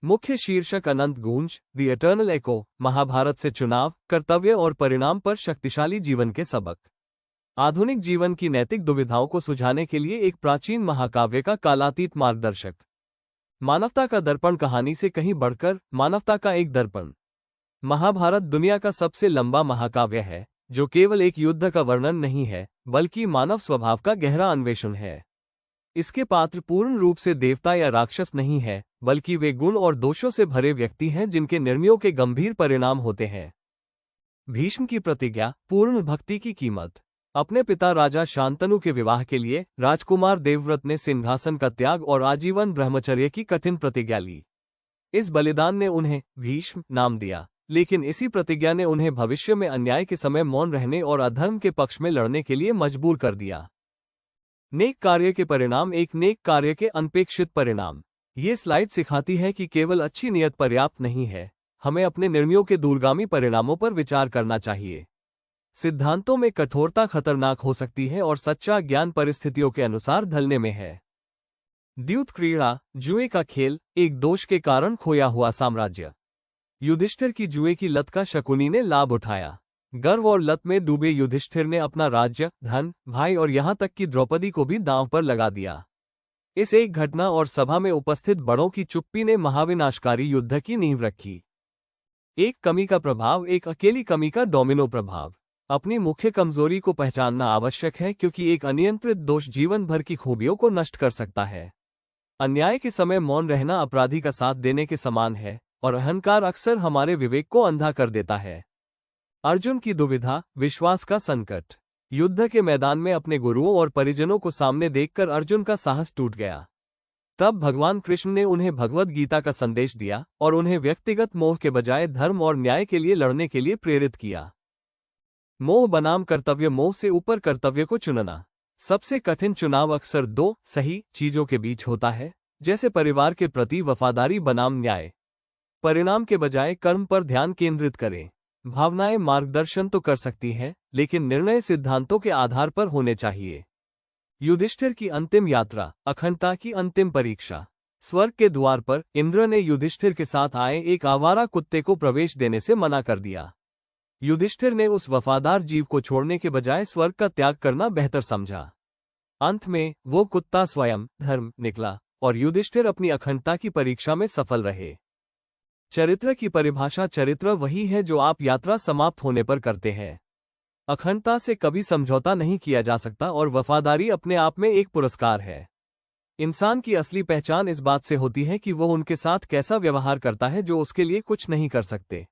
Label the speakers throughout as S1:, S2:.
S1: मुख्य शीर्षक अनंत गूंज, द इटर्नल एको, महाभारत से चुनाव, कर्तव्य और परिणाम पर शक्तिशाली जीवन के सबक। आधुनिक जीवन की नैतिक दुविधाओं को सुझाने के लिए एक प्राचीन महाकाव्य का कालातीत मार्गदर्शक। मानवता का दर्पण कहानी से कहीं बढ़कर मानवता का एक दर्पण। महाभारत दुनिया का सबसे लंबा महाकाव्य है, जो केवल एक युद्ध का वर्णन नहीं है, बल्कि मानव स्वभाव का गहरा अन्वेषण है। इसके पात्र पूर्ण रूप से देवता या राक्षस नहीं है, बल्कि वे गुण और दोषों से भरे व्यक्ति हैं जिनके निर्णयों के गंभीर परिणाम होते हैं। भीष्म की प्रतिज्ञा, पूर्ण भक्ति की कीमत। अपने पिता राजा शांतनु के विवाह के लिए राजकुमार देवव्रत ने सिंहासन का त्याग और आजीवन ब्रह्मचर्य की कठिन प्रतिज्ञा ली। इस बलिदान ने उन्हें भीष्म नाम दिया, लेकिन इसी प्रतिज्ञा ने उन्हें भविष्य में अन्याय के समय मौन रहने और अधर्म के पक्ष में लड़ने के लिए मजबूर कर दिया। नेक कार्य के परिणाम, एक नेक कार्य के अनपेक्षित परिणाम। ये स्लाइड सिखाती है कि केवल अच्छी नियत पर्याप्त नहीं है, हमें अपने निर्णयों के दूरगामी परिणामों पर विचार करना चाहिए। सिद्धांतों में कठोरता खतरनाक हो सकती है और सच्चा ज्ञान परिस्थितियों के अनुसार ढलने में है। द्यूत क्रीड़ा, जुए का खेल, एक दोष के कारण खोया हुआ साम्राज्य। युधिष्ठिर की जुए की लत का शकुनी ने लाभ उठाया। गर्व और लत में डूबे युधिष्ठिर ने अपना राज्य, धन, भाई और यहां तक कि द्रौपदी को भी दांव पर लगा दिया। इस एक घटना और सभा में उपस्थित बड़ों की चुप्पी ने महाविनाशकारी युद्ध की नींव रखी। एक कमी का प्रभाव, एक अकेली कमी का डोमिनो प्रभाव। अपनी मुख्य कमजोरी को पहचानना आवश्यक है, क्योंकि एक अनियंत्रित दोष जीवन भर की खूबियों को नष्ट कर सकता है। अन्याय के समय मौन रहना अपराधी का साथ देने के समान है, और अहंकार अक्सर हमारे विवेक को अंधा कर देता है। अर्जुन की दुविधा, विश्वास का संकट। युद्ध के मैदान में अपने गुरुओं और परिजनों को सामने देखकर अर्जुन का साहस टूट गया। तब भगवान कृष्ण ने उन्हें भगवद गीता का संदेश दिया और उन्हें व्यक्तिगत मोह के बजाय धर्म और न्याय के लिए लड़ने के लिए प्रेरित किया। मोह बनाम कर्तव्य, मोह से ऊपर कर्तव्य को चुनना। सबसे कठिन चुनाव अक्सर दो सही चीजों के बीच होता है, जैसे परिवार के प्रति वफादारी बनाम न्याय। परिणाम के बजाय कर्म पर ध्यान केंद्रित करें। भावनाएं मार्गदर्शन तो कर सकती हैं, लेकिन निर्णय सिद्धांतों के आधार पर होने चाहिए। युधिष्ठिर की अंतिम यात्रा, अखंडता की अंतिम परीक्षा। स्वर्ग के द्वार पर इंद्र ने युधिष्ठिर के साथ आए एक आवारा कुत्ते को प्रवेश देने से मना कर दिया। युधिष्ठिर ने उस वफादार जीव को छोड़ने के बजाय स्वर्ग का त्याग करना बेहतर समझा। अंत में वो कुत्ता स्वयं धर्म निकला और युधिष्ठिर अपनी अखंडता की परीक्षा में सफल रहे। चरित्र की परिभाषा, चरित्र वही है जो आप यात्रा समाप्त होने पर करते हैं। अखंडता से कभी समझौता नहीं किया जा सकता और वफादारी अपने आप में एक पुरस्कार है। इंसान की असली पहचान इस बात से होती है कि वो उनके साथ कैसा व्यवहार करता है जो उसके लिए कुछ नहीं कर सकते।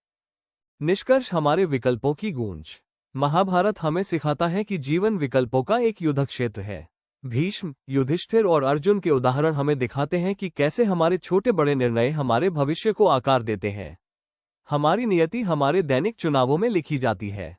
S1: निष्कर्ष, हमारे विकल्पों की गूंज। महाभारत हमें सिखाता है कि जीवन विकल्पों का एक युद्ध क्षेत्र है। भीष्म, युधिष्ठिर और अर्जुन के उदाहरण हमें दिखाते हैं कि कैसे हमारे छोटे बड़े निर्णय हमारे भविष्य को आकार देते हैं। हमारी नियति हमारे दैनिक चुनावों में लिखी जाती है।